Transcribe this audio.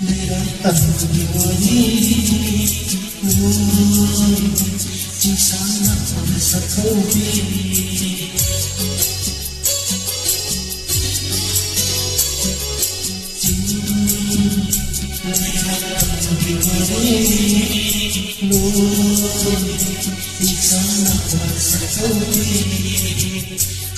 मेरा तन दीवानी जिसा न कर सकोगी मेरा तन दीवानी जिसा न कर सकोगी।